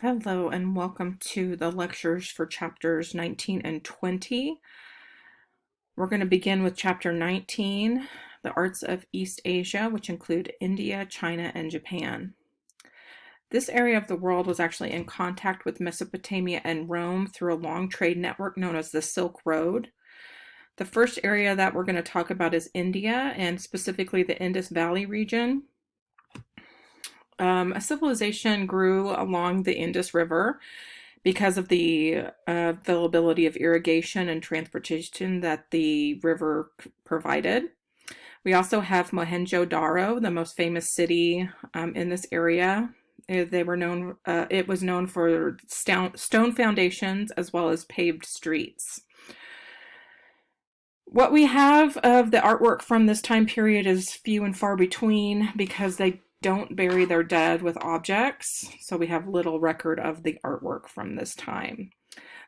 Hello and welcome to the lectures for chapters 19 and 20. We're going to begin with chapter 19, the arts of East Asia, which include India, China, and Japan. This area of the world was actually in contact with Mesopotamia and Rome through a long trade network known as the Silk Road. The first area that we're going to talk about is India, and specifically the Indus Valley region. A civilization grew along the Indus River because of the availability of irrigation and transportation that the river provided. We also have Mohenjo-Daro, the most famous city in this area. It was known for stone foundations as well as paved streets. What we have of the artwork from this time period is few and far between because they don't bury their dead with objects, so we have little record of the artwork from this time.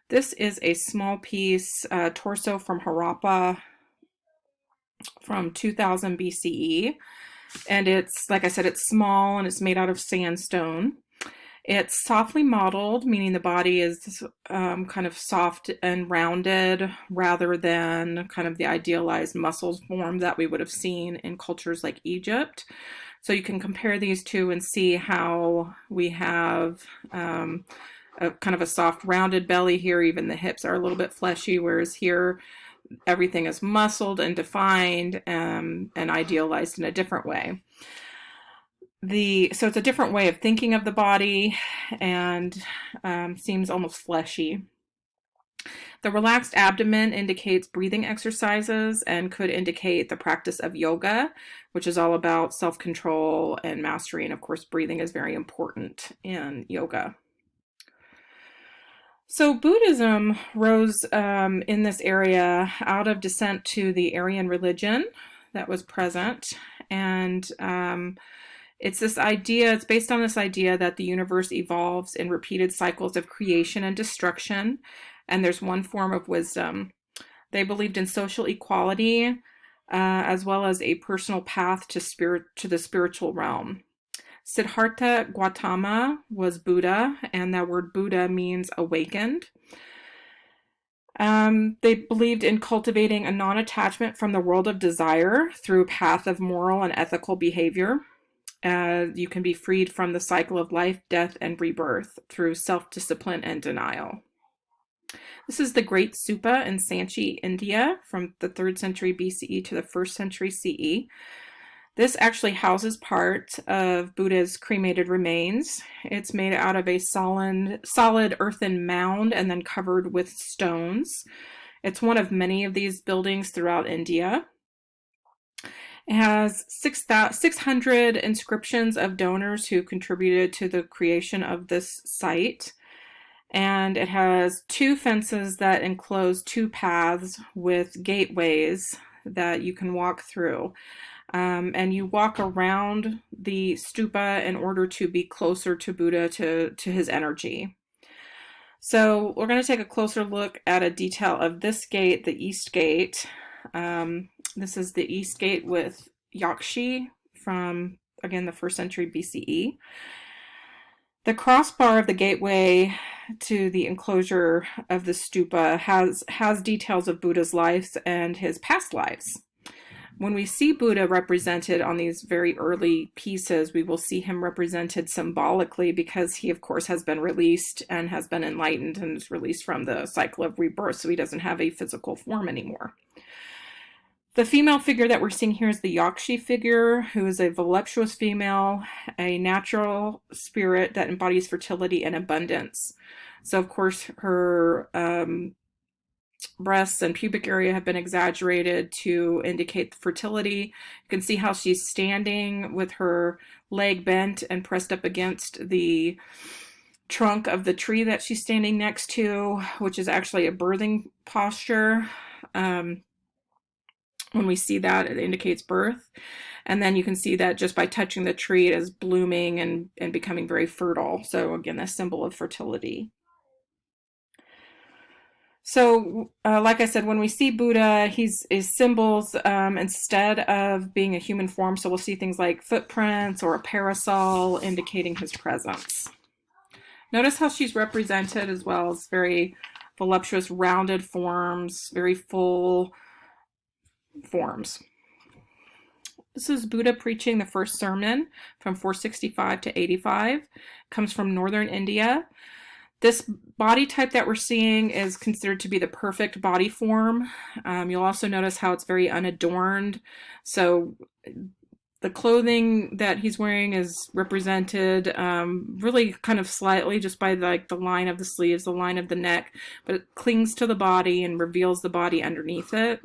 This is a small piece, torso from Harappa from 2000 BCE, and it's, like I said, it's small and it's made out of sandstone. It's softly modeled, meaning the body is kind of soft and rounded rather than kind of the idealized muscles form that we would have seen in cultures like Egypt. So you can compare these two and see how we have a kind of a soft rounded belly here. Even the hips are a little bit fleshy, whereas here everything is muscled and defined and idealized in a different way. So it's a different way of thinking of the body and seems almost fleshy. The relaxed abdomen indicates breathing exercises and could indicate the practice of yoga, which is all about self-control and mastery. And of course, breathing is very important in yoga. So Buddhism rose in this area out of descent to the Aryan religion that was present. And it's based on this idea that the universe evolves in repeated cycles of creation and destruction, and there's one form of wisdom. They believed in social equality, as well as a personal path to the spiritual realm. Siddhartha Gautama was Buddha, and that word Buddha means awakened. They believed in cultivating a non-attachment from the world of desire through a path of moral and ethical behavior. You can be freed from the cycle of life, death, and rebirth through self-discipline and denial. This is the Great Stupa in Sanchi, India, from the 3rd century BCE to the 1st century CE. This actually houses part of Buddha's cremated remains. It's made out of a solid earthen mound and then covered with stones. It's one of many of these buildings throughout India. It has 600 inscriptions of donors who contributed to the creation of this site. And it has 2 fences that enclose 2 paths with gateways that you can walk through. And you walk around the stupa in order to be closer to Buddha, to his energy. So we're going to take a closer look at a detail of this gate, the East Gate. This is the East Gate with Yakshi from, again, the 1st century BCE. The crossbar of the gateway to the enclosure of the stupa has details of Buddha's life and his past lives. When we see Buddha represented on these very early pieces, we will see him represented symbolically because he, of course, has been released and has been enlightened and is released from the cycle of rebirth, so he doesn't have a physical form anymore. The female figure that we're seeing here is the Yakshi figure, who is a voluptuous female, a natural spirit that embodies fertility and abundance. So, of course, her breasts and pubic area have been exaggerated to indicate fertility. You can see how she's standing with her leg bent and pressed up against the trunk of the tree that she's standing next to, which is actually a birthing posture. When we see that, it indicates birth. And then you can see that just by touching the tree, it is blooming and becoming very fertile. So again, a symbol of fertility. So, like I said, when we see Buddha, he's symbols instead of being a human form. So we'll see things like footprints or a parasol indicating his presence. Notice how she's represented as well as very voluptuous, rounded forms, very full forms. This is Buddha preaching the first sermon from 465 to 85. Comes from northern India. This body type that we're seeing is considered to be the perfect body form. You'll also notice how it's very unadorned. So the clothing that he's wearing is represented really kind of slightly just by like the line of the sleeves, the line of the neck, but it clings to the body and reveals the body underneath it.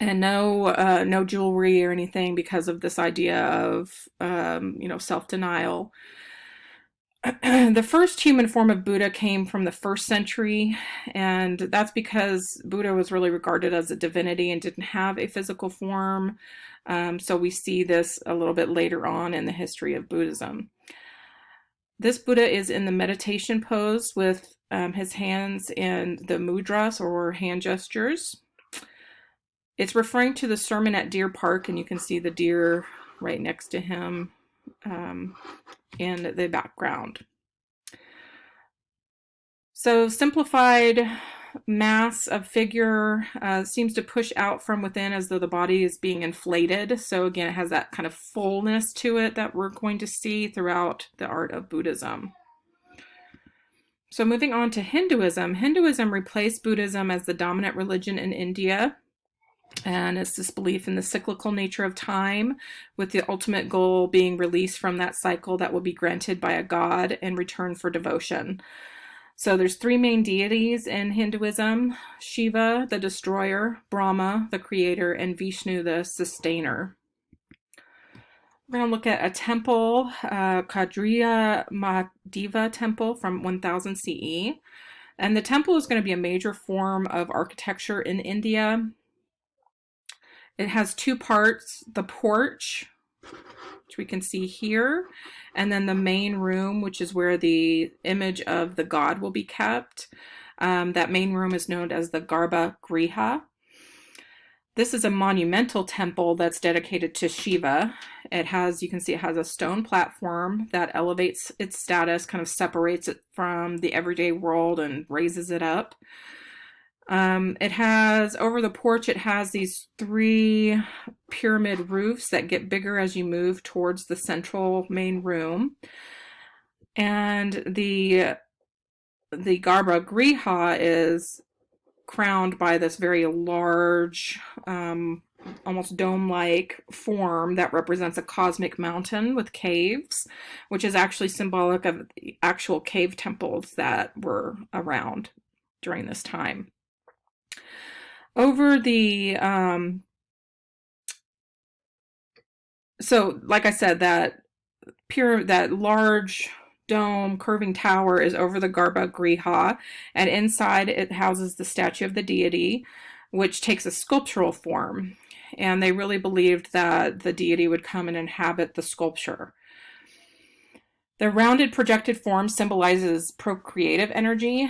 And no jewelry or anything because of this idea of self-denial. The first human form of Buddha came from the 1st century, and that's because Buddha was really regarded as a divinity and didn't have a physical form. So we see this a little bit later on in the history of Buddhism. This Buddha is in the meditation pose with his hands in the mudras or hand gestures. It's referring to the sermon at Deer Park, and you can see the deer right next to him in the background. So simplified mass of figure seems to push out from within as though the body is being inflated. So again, it has that kind of fullness to it that we're going to see throughout the art of Buddhism. So moving on to Hinduism. Hinduism replaced Buddhism as the dominant religion in India. And it's this belief in the cyclical nature of time, with the ultimate goal being release from that cycle that will be granted by a god in return for devotion. So there's 3 main deities in Hinduism: Shiva, the destroyer; Brahma, the creator; and Vishnu, the sustainer. We're going to look at a temple, Kadriya Mahadeva Temple from 1000 CE. And the temple is going to be a major form of architecture in India. It has 2 parts: the porch, which we can see here, and then the main room, which is where the image of the god will be kept. That main room is known as the Garbha Griha. This is a monumental temple that's dedicated to Shiva. It has, you can see it has a stone platform that elevates its status, kind of separates it from the everyday world and raises it up. It has, over the porch, it has these 3 pyramid roofs that get bigger as you move towards the central main room. And the Garbha Griha is crowned by this very large, almost dome-like form that represents a cosmic mountain with caves, which is actually symbolic of the actual cave temples that were around during this time. Over the, so like I said, that large dome curving tower is over the Garbha Griha, and inside it houses the statue of the deity, which takes a sculptural form. And they really believed that the deity would come and inhabit the sculpture. The rounded projected form symbolizes procreative energy,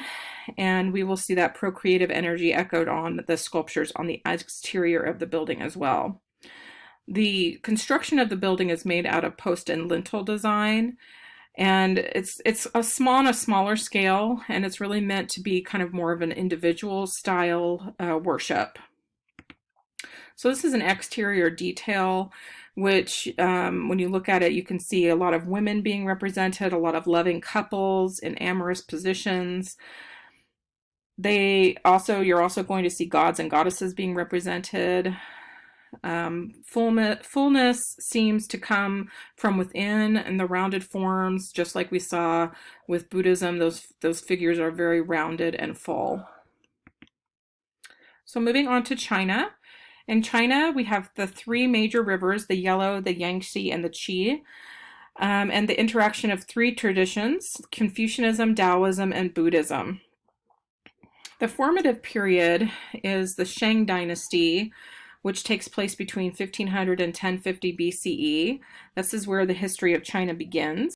and we will see that procreative energy echoed on the sculptures on the exterior of the building as well. The construction of the building is made out of post and lintel design, and it's a smaller scale, and it's really meant to be kind of more of an individual style worship. So this is an exterior detail, which when you look at it, you can see a lot of women being represented, a lot of loving couples in amorous positions. You're also going to see gods and goddesses being represented. Fullness seems to come from within, and the rounded forms, just like we saw with Buddhism, those figures are very rounded and full. So moving on to China. In China, we have the 3 major rivers: the Yellow, the Yangtze, and the Qi, and the interaction of 3 traditions: Confucianism, Taoism, and Buddhism. The formative period is the Shang Dynasty, which takes place between 1500 and 1050 BCE. This is where the history of China begins.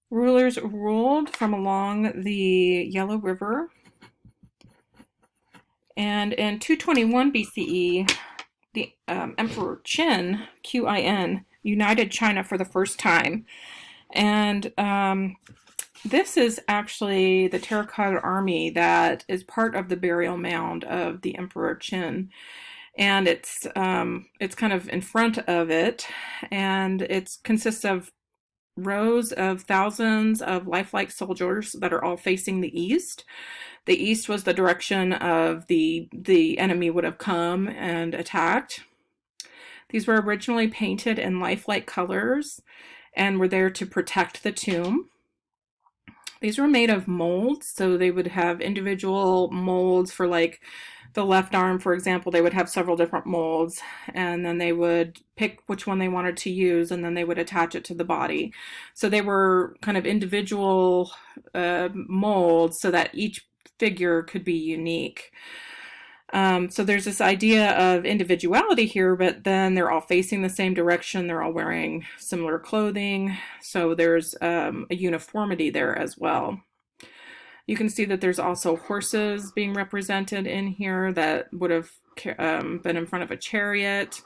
Rulers ruled from along the Yellow River. And in 221 BCE, the Emperor Qin, Qin, united China for the first time. And this is actually the terracotta army that is part of the burial mound of the Emperor Qin, and it's kind of in front of it, and it consists of rows of thousands of lifelike soldiers that are all facing the east. The east was the direction of the enemy would have come and attacked. These were originally painted in lifelike colors and were there to protect the tomb. These were made of molds, so they would have individual molds for, like, the left arm, for example. They would have several different molds, and then they would pick which one they wanted to use, and then they would attach it to the body. So they were kind of individual molds so that each figure could be unique. So there's this idea of individuality here, but then they're all facing the same direction. They're all wearing similar clothing. So there's a uniformity there as well. You can see that there's also horses being represented in here that would have been in front of a chariot.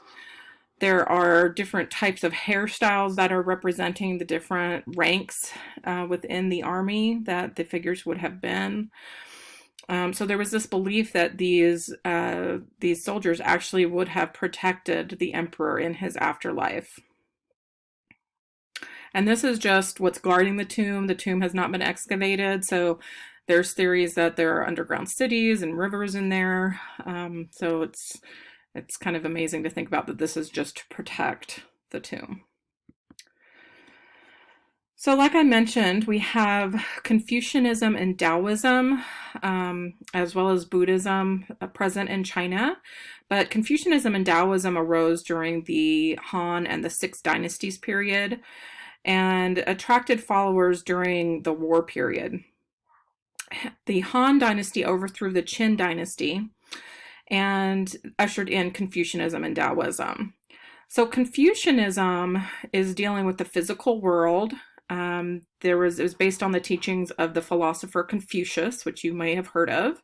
There are different types of hairstyles that are representing the different ranks within the army that the figures would have been. So there was this belief that these soldiers actually would have protected the emperor in his afterlife. And this is just what's guarding the tomb. The tomb has not been excavated, so there's theories that there are underground cities and rivers in there. So it's kind of amazing to think about that this is just to protect the tomb. So like I mentioned, we have Confucianism and Taoism, as well as Buddhism present in China. But Confucianism and Taoism arose during the Han and the Six Dynasties period and attracted followers during the war period. The Han Dynasty overthrew the Qin Dynasty and ushered in Confucianism and Taoism. So Confucianism is dealing with the physical world. It was based on the teachings of the philosopher Confucius, which you may have heard of.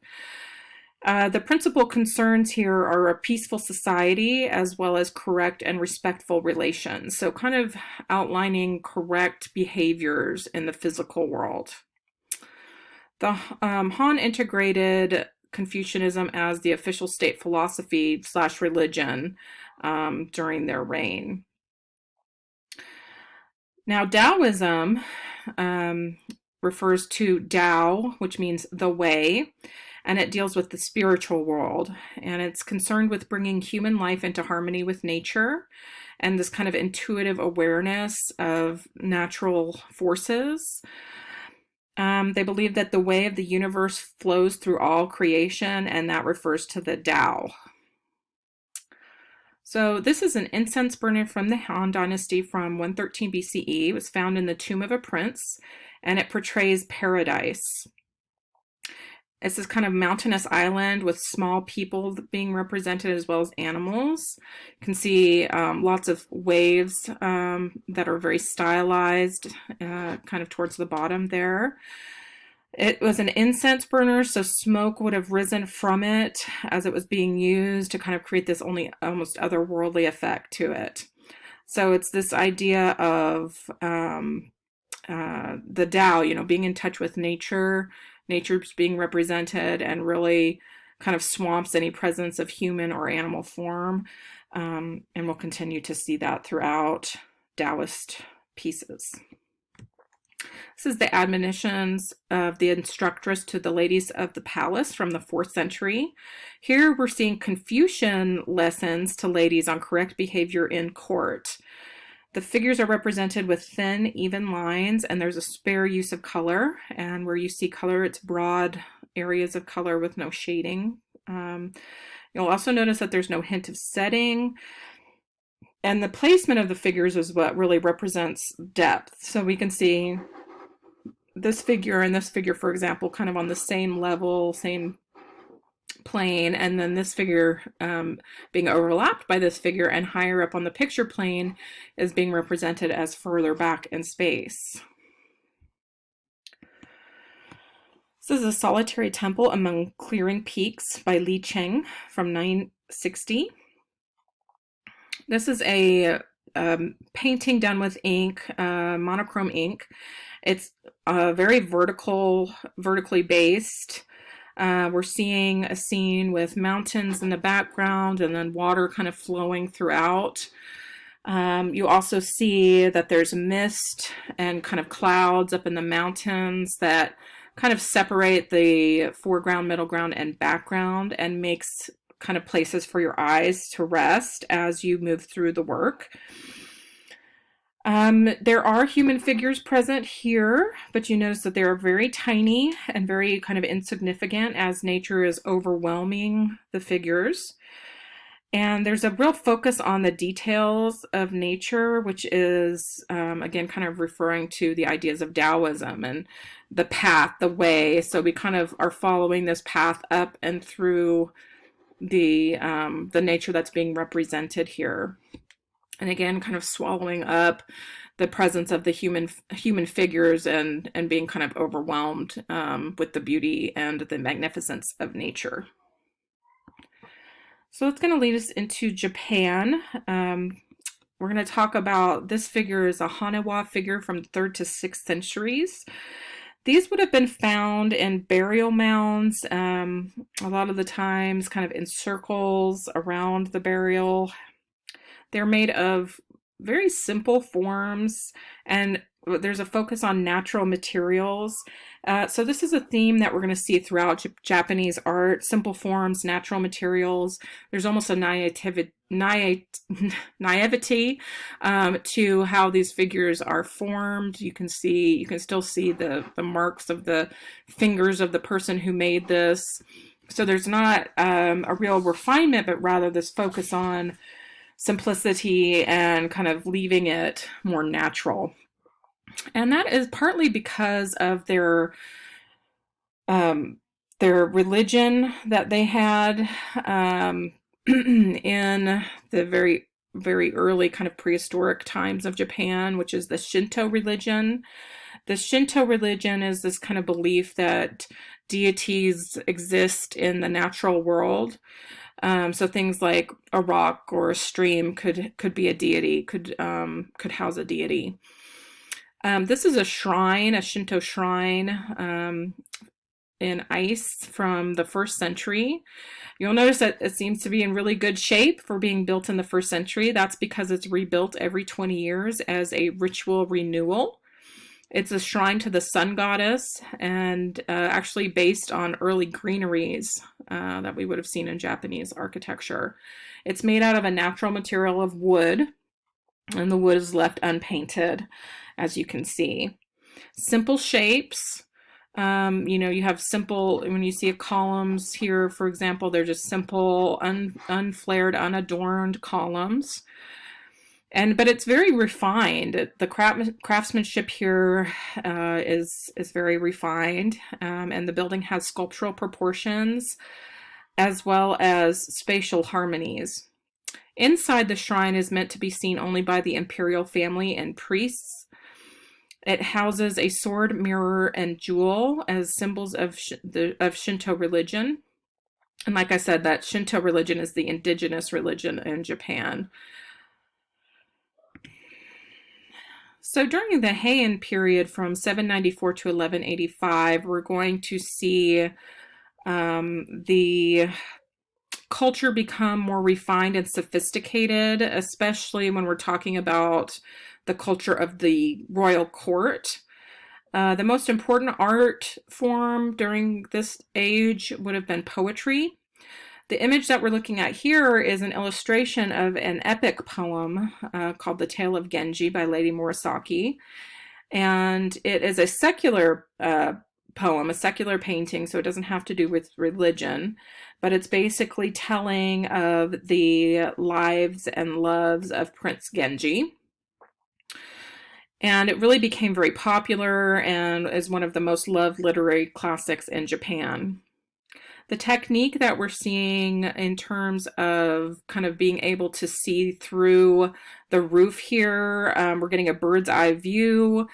The principal concerns here are a peaceful society as well as correct and respectful relations. So kind of outlining correct behaviors in the physical world. The Han integrated Confucianism as the official state philosophy / religion during their reign. Now, Taoism refers to Tao, which means the way, and it deals with the spiritual world, and it's concerned with bringing human life into harmony with nature and this kind of intuitive awareness of natural forces. They believe that the way of the universe flows through all creation, and that refers to the Tao. So this is an incense burner from the Han Dynasty from 113 BCE. It was found in the tomb of a prince, and it portrays paradise. It's this kind of mountainous island with small people being represented as well as animals. You can see lots of waves that are very stylized, kind of towards the bottom there. It was an incense burner, so smoke would have risen from it as it was being used to kind of create this almost otherworldly effect to it. So it's this idea of the Tao, being in touch with nature. Nature's being represented and really kind of swamps any presence of human or animal form. And we'll continue to see that throughout Taoist pieces. This is the admonitions of the instructress to the ladies of the palace from the 4th century. Here we're seeing Confucian lessons to ladies on correct behavior in court. The figures are represented with thin, even lines, and there's a spare use of color. And where you see color, it's broad areas of color with no shading. You'll also notice that there's no hint of setting. And the placement of the figures is what really represents depth. So we can see this figure and this figure, for example, kind of on the same level, same plane, and then this figure being overlapped by this figure, and higher up on the picture plane is being represented as further back in space. This is a solitary temple among clearing peaks by Li Cheng from 960. This is a painting done with ink, monochrome ink, It's very vertically based. We're seeing a scene with mountains in the background and then water kind of flowing throughout. You also see that there's mist and kind of clouds up in the mountains that kind of separate the foreground, middle ground, and background and makes kind of places for your eyes to rest as you move through the work. There are human figures present here, but you notice that they are very tiny and very kind of insignificant as nature is overwhelming the figures. And there's a real focus on the details of nature, which is, again, kind of referring to the ideas of Taoism and the path, the way. So we kind of are following this path up and through the nature that's being represented here. And again, kind of swallowing up the presence of the human figures and being kind of overwhelmed with the beauty and the magnificence of nature. So it's going to lead us into Japan. We're going to talk about, this figure is a Haniwa figure from the 3rd to 6th centuries. These would have been found in burial mounds, a lot of the times kind of in circles around the burial. They're made of very simple forms, and there's a focus on natural materials. So this is a theme that we're going to see throughout Japanese art: simple forms, natural materials. There's almost a naivety to how these figures are formed. You can still see the marks of the fingers of the person who made this. So there's not a real refinement, but rather this focus on simplicity and kind of leaving it more natural. And that is partly because of their religion that they had in the very, very early kind of prehistoric times of Japan, which is the Shinto religion. The Shinto religion is this kind of belief that deities exist in the natural world. So things like a rock or a stream could be a deity, could house a deity. This is a shrine, a Shinto shrine in ice from the 1st century. You'll notice that it seems to be in really good shape for being built in the 1st century. That's because it's rebuilt every 20 years as a ritual renewal. It's a shrine to the sun goddess, and actually based on early greeneries that we would have seen in Japanese architecture. It's made out of a natural material of wood, and the wood is left unpainted, as you can see. Simple shapes. You have simple, when you see columns here, for example, they're just simple, unflared, unadorned columns. But it's very refined. The craftsmanship here is very refined, and the building has sculptural proportions as well as spatial harmonies. Inside the shrine is meant to be seen only by the imperial family and priests. It houses a sword, mirror, and jewel as symbols of Shinto religion. And like I said, that Shinto religion is the indigenous religion in Japan. So during the Heian period from 794 to 1185, we're going to see the culture become more refined and sophisticated, especially when we're talking about the culture of the royal court. The most important art form during this age would have been poetry. The image that we're looking at here is an illustration of an epic poem called The Tale of Genji by Lady Murasaki. And it is a secular poem, a secular painting, so it doesn't have to do with religion, but it's basically telling of the lives and loves of Prince Genji. And it really became very popular and is one of the most loved literary classics in Japan. The technique that we're seeing in terms of kind of being able to see through the roof here, we're getting a bird's eye view.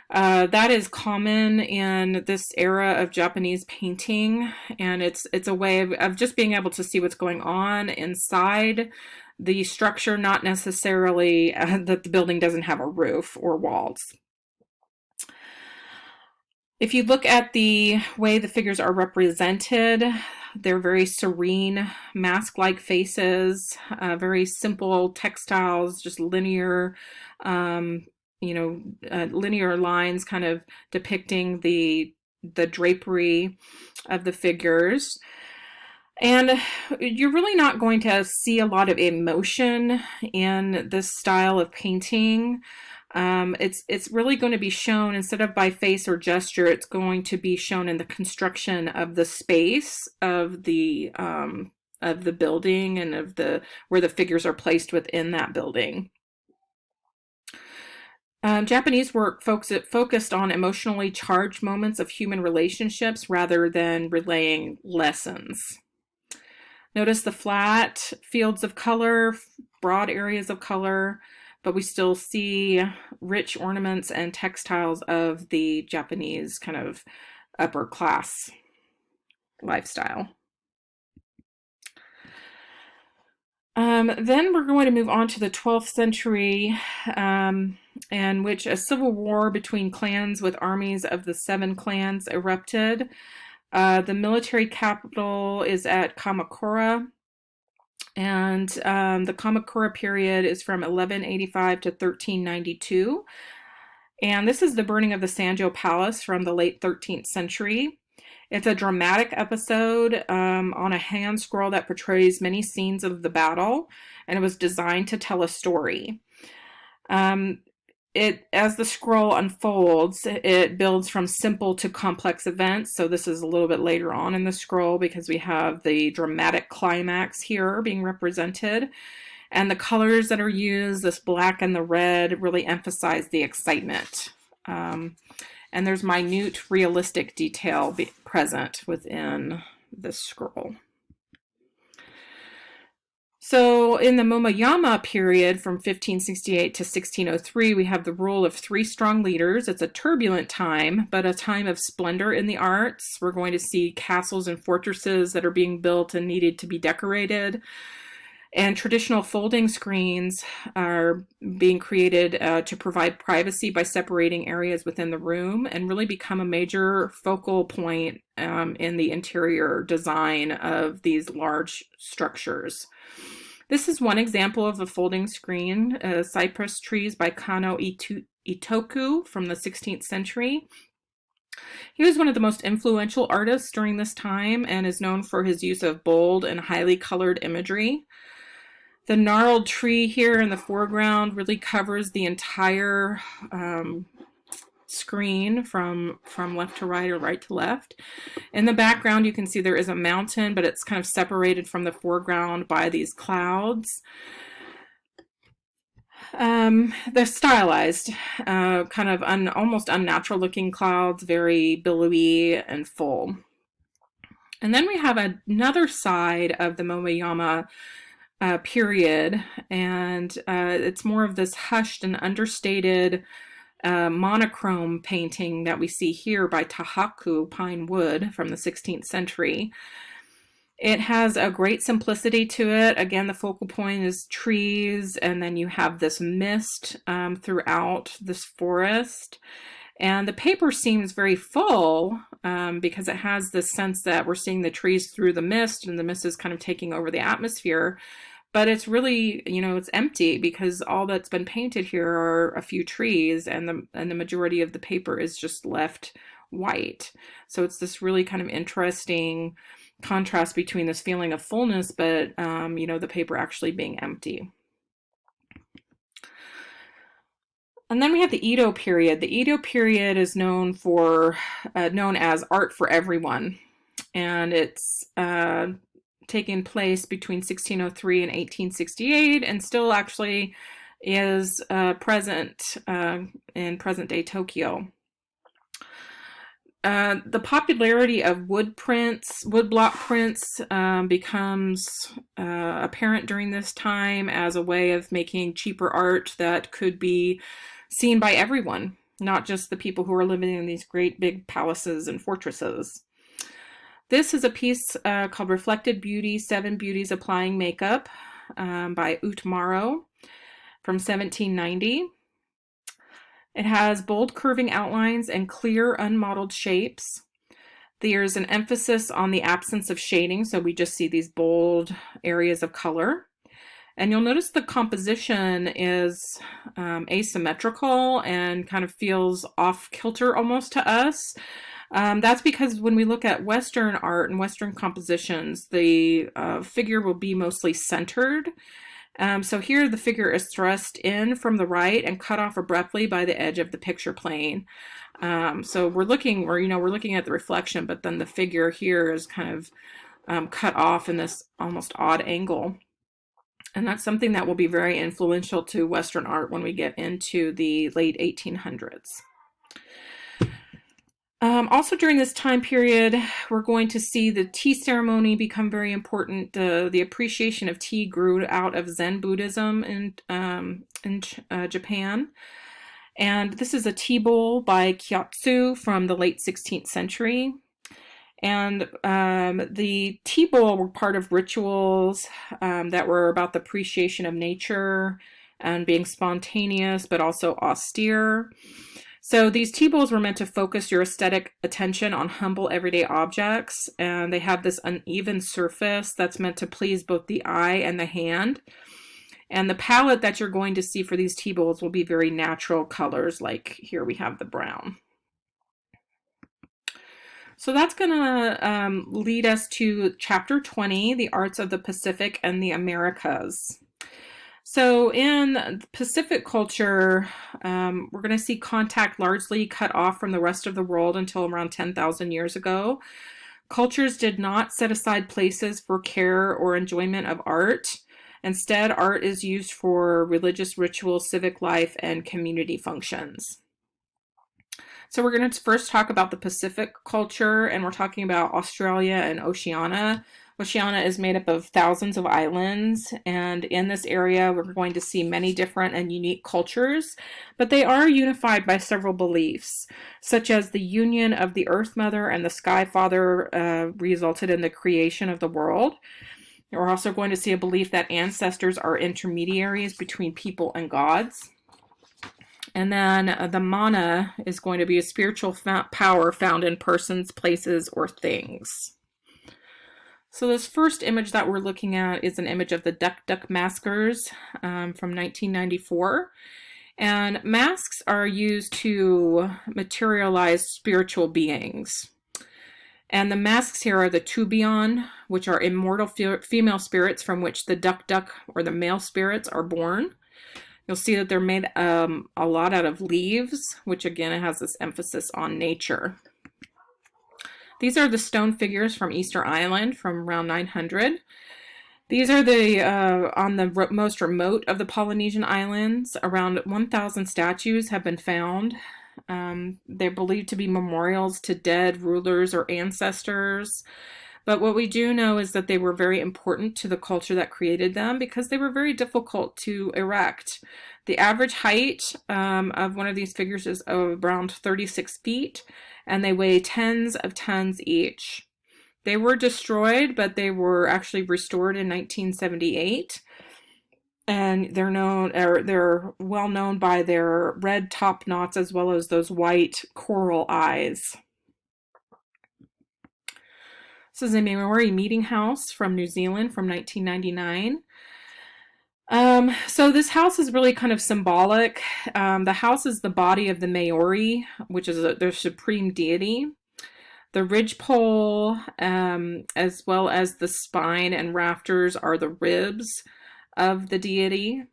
That is common in this era of Japanese painting, and it's a way of just being able to see what's going on inside the structure, not necessarily that the building doesn't have a roof or walls. If you look at the way the figures are represented, they're very serene, mask-like faces, very simple textiles, just linear, um, linear lines kind of depicting the drapery of the figures. And you're really not going to see a lot of emotion in this style of painting. It's really going to be shown instead of by face or gesture. It's going to be shown in the construction of the space of the building and of the where the figures are placed within that building. Japanese work focused on emotionally charged moments of human relationships rather than relaying lessons. Notice the flat fields of color, broad areas of color, but we still see rich ornaments and textiles of the Japanese kind of upper class lifestyle. Then we're going to move on to the 12th century, in which a civil war between clans with armies of the 7 clans erupted. The military capital is at Kamakura, and the Kamakura period is from 1185 to 1392. And this is the burning of the Sanjo Palace from the late 13th century. It's a dramatic episode on a hand scroll that portrays many scenes of the battle, and it was designed to tell a story. As the scroll unfolds, it builds from simple to complex events. So this is a little bit later on in the scroll because we have the dramatic climax here being represented. And the colors that are used, this black and the red, really emphasize the excitement. And there's minute, realistic detail present within this scroll. So in the Momoyama period from 1568 to 1603, we have the rule of 3 strong leaders. It's a turbulent time, but a time of splendor in the arts. We're going to see castles and fortresses that are being built and needed to be decorated. And traditional folding screens are being created to provide privacy by separating areas within the room and really become a major focal point in the interior design of these large structures. This is one example of a folding screen, Cypress Trees by Kano Itoku from the 16th century. He was one of the most influential artists during this time and is known for his use of bold and highly colored imagery. The gnarled tree here in the foreground really covers the entire screen from left to right or right to left. In the background, you can see there is a mountain, but it's kind of separated from the foreground by these clouds. They're stylized, kind of almost unnatural looking clouds, very billowy and full. And then we have another side of the Momoyama period, and it's more of this hushed and understated monochrome painting that we see here by Tahaku Pine Wood from the 16th century. It has a great simplicity to it. Again, the focal point is trees, and then you have this mist throughout this forest. And the paper seems very full because it has this sense that we're seeing the trees through the mist, and the mist is kind of taking over the atmosphere. But it's really, it's empty because all that's been painted here are a few trees, and the majority of the paper is just left white. So it's this really kind of interesting contrast between this feeling of fullness, but the paper actually being empty. And then we have the Edo period. The Edo period is known as art for everyone, and it's taken place between 1603 and 1868, and still actually is present in present-day Tokyo. The popularity of woodblock prints becomes apparent during this time as a way of making cheaper art that could be seen by everyone, not just the people who are living in these great big palaces and fortresses. This is a piece called Reflected Beauty, 7 Beauties Applying Makeup by Utamaro from 1790. It has bold curving outlines and clear unmodeled shapes. There's an emphasis on the absence of shading, so we just see these bold areas of color. And you'll notice the composition is asymmetrical and kind of feels off kilter almost to us. That's because when we look at Western art and Western compositions, the figure will be mostly centered. So here the figure is thrust in from the right and cut off abruptly by the edge of the picture plane. So we're looking at the reflection, but then the figure here is kind of cut off in this almost odd angle. And that's something that will be very influential to Western art when we get into the late 1800s. Also during this time period, we're going to see the tea ceremony become very important. The appreciation of tea grew out of Zen Buddhism in Japan. And this is a tea bowl by Kyotsu from the late 16th century. And the tea bowl were part of rituals that were about the appreciation of nature and being spontaneous, but also austere. So these tea bowls were meant to focus your aesthetic attention on humble everyday objects, and they have this uneven surface that's meant to please both the eye and the hand. And the palette that you're going to see for these tea bowls will be very natural colors, like here we have the brown. So that's going to lead us to chapter 20, the arts of the Pacific and the Americas. So in Pacific culture, we're going to see contact largely cut off from the rest of the world until around 10,000 years ago. Cultures did not set aside places for care or enjoyment of art. Instead, art is used for religious rituals, civic life, and community functions. So we're going to first talk about the Pacific culture, and we're talking about Australia and Oceania. Oceania is made up of thousands of islands, and in this area we're going to see many different and unique cultures, but they are unified by several beliefs, such as the union of the Earth Mother and the Sky Father resulted in the creation of the world. We're also going to see a belief that ancestors are intermediaries between people and gods. And then the mana is going to be a spiritual power found in persons, places, or things. So this first image that we're looking at is an image of the Duk Duk Maskers from 1994. And masks are used to materialize spiritual beings. And the masks here are the Tubion, which are immortal female spirits from which the Duk Duk, or the male spirits, are born. You'll see that they're made a lot out of leaves, which again has this emphasis on nature. These are the stone figures from Easter Island from around 900. These are on the most remote of the Polynesian islands. Around 1,000 statues have been found. They're believed to be memorials to dead rulers or ancestors. But what we do know is that they were very important to the culture that created them because they were very difficult to erect. The average height of one of these figures is around 36 feet, and they weigh tens of tons each. They were destroyed, but they were actually restored in 1978. And they're well known by their red top knots as well as those white coral eyes. This is a Maori meeting house from New Zealand from 1999. So this house is really kind of symbolic. The house is the body of the Maori, which is their supreme deity. The ridgepole, as well as the spine and rafters, are the ribs of the deity.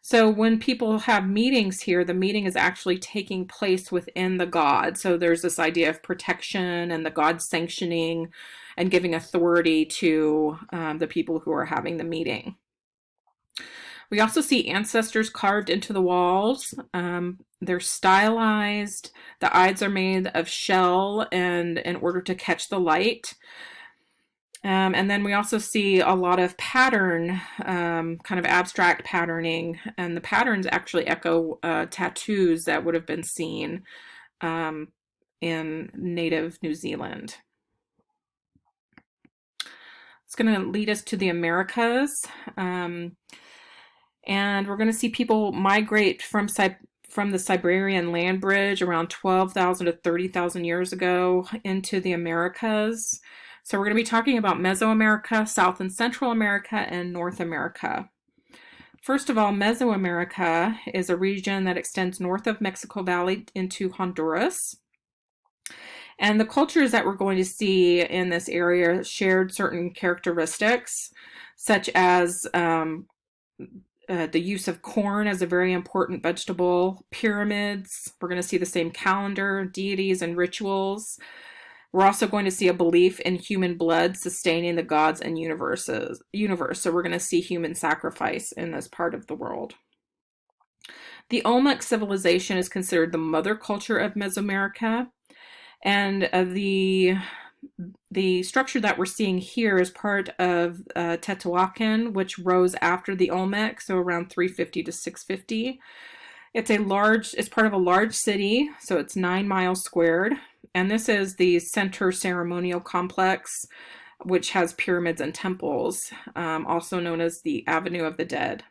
So when people have meetings here, the meeting is actually taking place within the god. So there's this idea of protection and the god sanctioning and giving authority to the people who are having the meeting. We also see ancestors carved into the walls. They're stylized. The eyes are made of shell and in order to catch the light. And then we also see a lot of pattern, kind of abstract patterning, and the patterns actually echo tattoos that would have been seen in native New Zealand. It's going to lead us to the Americas. And we're going to see people migrate from from the Siberian land bridge around 12,000 to 30,000 years ago into the Americas. So we're going to be talking about Mesoamerica, South and Central America, and North America. First of all, Mesoamerica is a region that extends north of Mexico Valley into Honduras. And the cultures that we're going to see in this area shared certain characteristics, such as the use of corn as a very important vegetable, pyramids. We're going to see the same calendar, deities, and rituals. We're also going to see a belief in human blood sustaining the gods and universe. So we're going to see human sacrifice in this part of the world. The Olmec civilization is considered the mother culture of Mesoamerica. And the structure that we're seeing here is part of Teotihuacan, which rose after the Olmec, so around 350 to 650. It's part of a large city, so it's 9 miles squared. And this is the center ceremonial complex, which has pyramids and temples, also known as the Avenue of the Dead.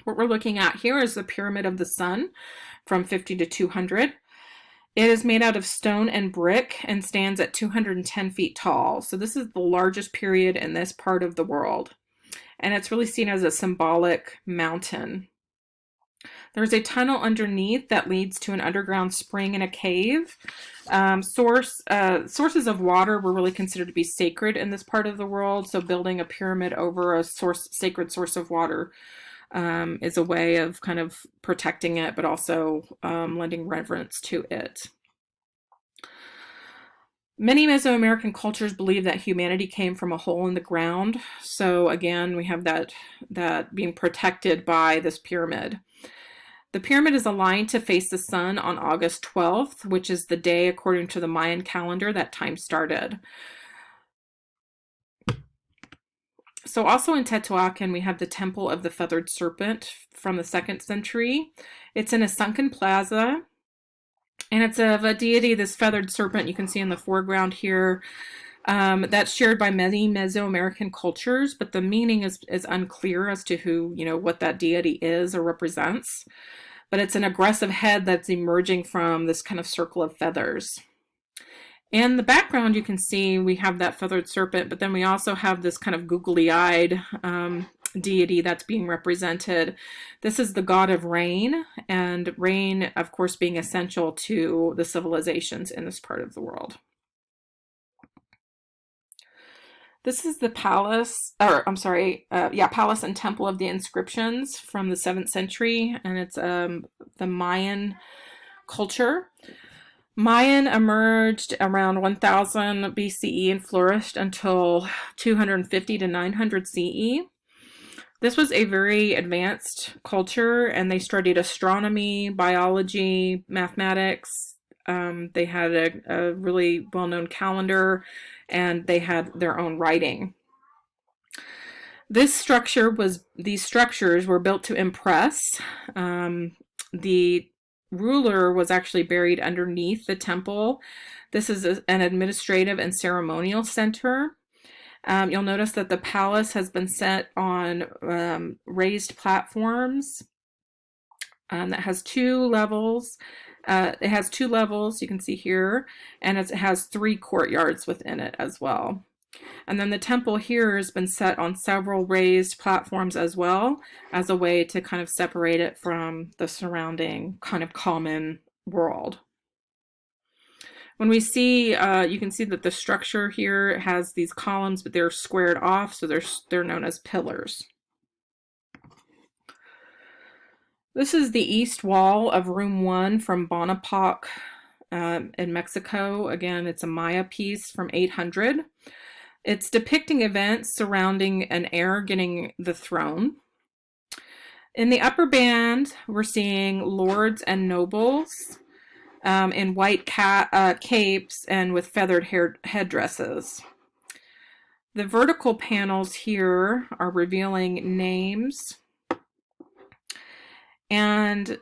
What we're looking at here is the Pyramid of the Sun from 50 to 200. It is made out of stone and brick and stands at 210 feet tall. So this is the largest period in this part of the world. And it's really seen as a symbolic mountain. There's a tunnel underneath that leads to an underground spring and a cave. Sources of water were really considered to be sacred in this part of the world. So building a pyramid over a sacred source of water is a way of kind of protecting it, but also lending reverence to it. Many Mesoamerican cultures believe that humanity came from a hole in the ground. So again, we have that being protected by this pyramid. The pyramid is aligned to face the sun on August 12th, which is the day, according to the Mayan calendar, that time started. So also in Teotihuacan, we have the Temple of the Feathered Serpent from the 2nd century. It's in a sunken plaza, and it's of a deity, this feathered serpent you can see in the foreground here. That's shared by many Mesoamerican cultures, but the meaning is unclear as to what that deity is or represents. But it's an aggressive head that's emerging from this kind of circle of feathers. In the background, you can see we have that feathered serpent, but then we also have this kind of googly-eyed deity that's being represented. This is the god of rain, and rain, of course, being essential to the civilizations in this part of the world. This is the palace and temple of the inscriptions from the 7th century, and it's the Mayan culture. Mayan emerged around 1000 BCE and flourished until 250 to 900 CE. This was a very advanced culture, and they studied astronomy, biology, mathematics. They had a really well-known calendar, and they had their own writing. These structures were built to impress. The ruler was actually buried underneath the temple. This is an administrative and ceremonial center. You'll notice that the palace has been set on raised platforms that has 2 levels. It has 2 levels, you can see here, and it has 3 courtyards within it as well. And then the temple here has been set on several raised platforms as well, as a way to kind of separate it from the surrounding kind of common world. When we see, you can see that the structure here has these columns, but they're squared off, so they're known as pillars. This is the east wall of Room 1 from Bonaparte in Mexico. Again, it's a Maya piece from 800. It's depicting events surrounding an heir getting the throne. In the upper band, we're seeing lords and nobles in white capes and with feathered headdresses. The vertical panels here are revealing names. And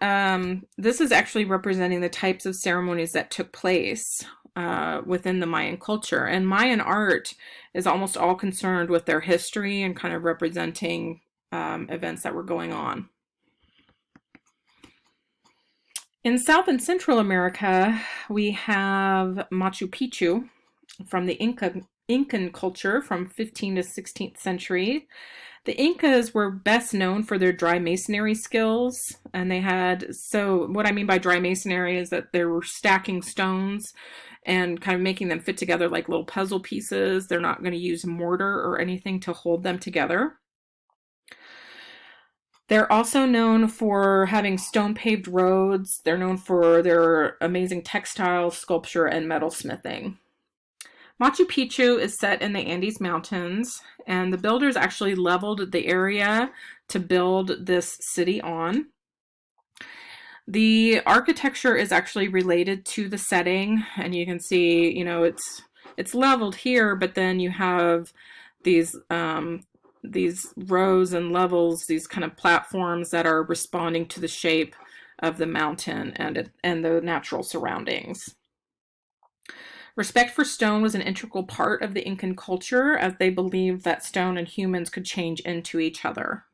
this is actually representing the types of ceremonies that took place within the Mayan culture. And Mayan art is almost all concerned with their history and kind of representing events that were going on. In South and Central America, we have Machu Picchu from the Incan culture from 15th to 16th century. The Incas were best known for their dry masonry skills, and they had, so what I mean by dry masonry is that they were stacking stones and kind of making them fit together like little puzzle pieces. They're not going to use mortar or anything to hold them together. They're also known for having stone-paved roads. They're known for their amazing textile, sculpture, and metalsmithing. Machu Picchu is set in the Andes Mountains, and the builders actually leveled the area to build this city on. The architecture is actually related to the setting, and you can see, you know, it's leveled here, but then you have these rows and levels, these kind of platforms that are responding to the shape of the mountain and the natural surroundings. Respect for stone was an integral part of the Incan culture, as they believed that stone and humans could change into each other.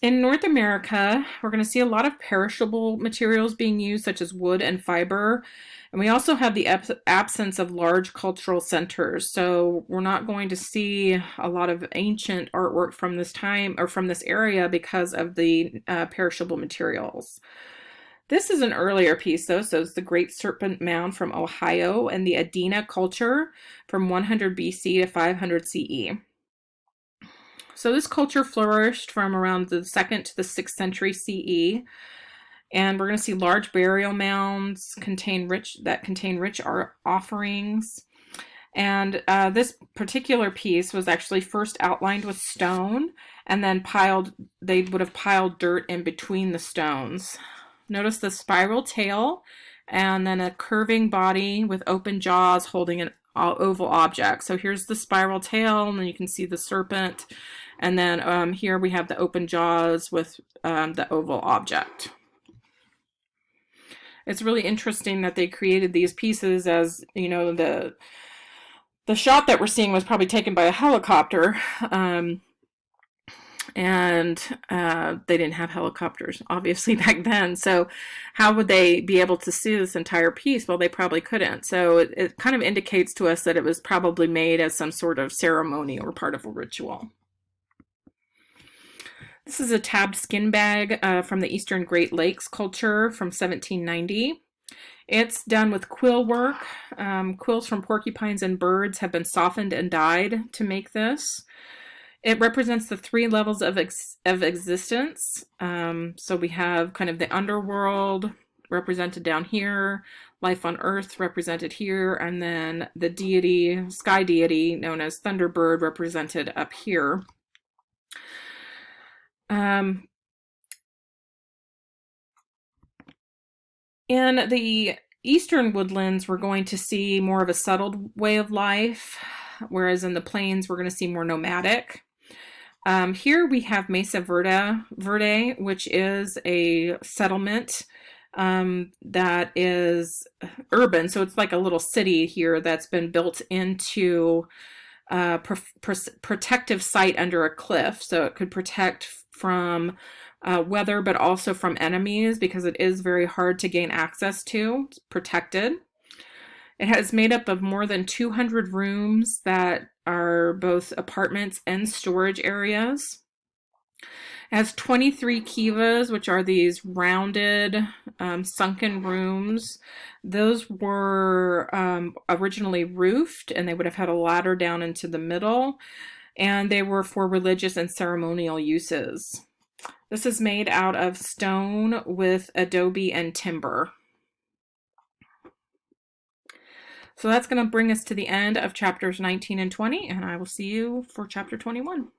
In North America, we're going to see a lot of perishable materials being used, such as wood and fiber. And we also have the absence of large cultural centers. So we're not going to see a lot of ancient artwork from this time or from this area because of the perishable materials. This is an earlier piece, though, so it's the Great Serpent Mound from Ohio and the Adena culture from 100 BC to 500 CE. So this culture flourished from around the 2nd to the 6th century CE, and we're going to see large burial mounds contain rich art offerings. And this particular piece was actually first outlined with stone, and then they would have piled dirt in between the stones. Notice the spiral tail and then a curving body with open jaws holding an oval object. So here's the spiral tail, and then you can see the serpent. And then here we have the open jaws with the oval object. It's really interesting that they created these pieces, as, you know, the shot that we're seeing was probably taken by a helicopter. And they didn't have helicopters, obviously, back then. So how would they be able to see this entire piece? Well, they probably couldn't. So it kind of indicates to us that it was probably made as some sort of ceremony or part of a ritual. This is a tabbed skin bag from the Eastern Great Lakes culture from 1790. It's done with quill work. Quills from porcupines and birds have been softened and dyed to make this. It represents the 3 levels of existence. So we have kind of the underworld represented down here, life on earth represented here, and then the deity, sky deity known as Thunderbird, represented up here. In the eastern woodlands, we're going to see more of a settled way of life, whereas in the plains, we're going to see more nomadic. Here we have Mesa Verde, which is a settlement that is urban. So it's like a little city here that's been built into a protective site under a cliff. So it could protect from weather, but also from enemies, because it is very hard to gain access to. It's protected. It has made up of more than 200 rooms that are both apartments and storage areas. It has 23 kivas, which are these rounded, sunken rooms. Those were originally roofed, and they would have had a ladder down into the middle, and they were for religious and ceremonial uses. This is made out of stone with adobe and timber. So that's going to bring us to the end of chapters 19 and 20, and I will see you for chapter 21.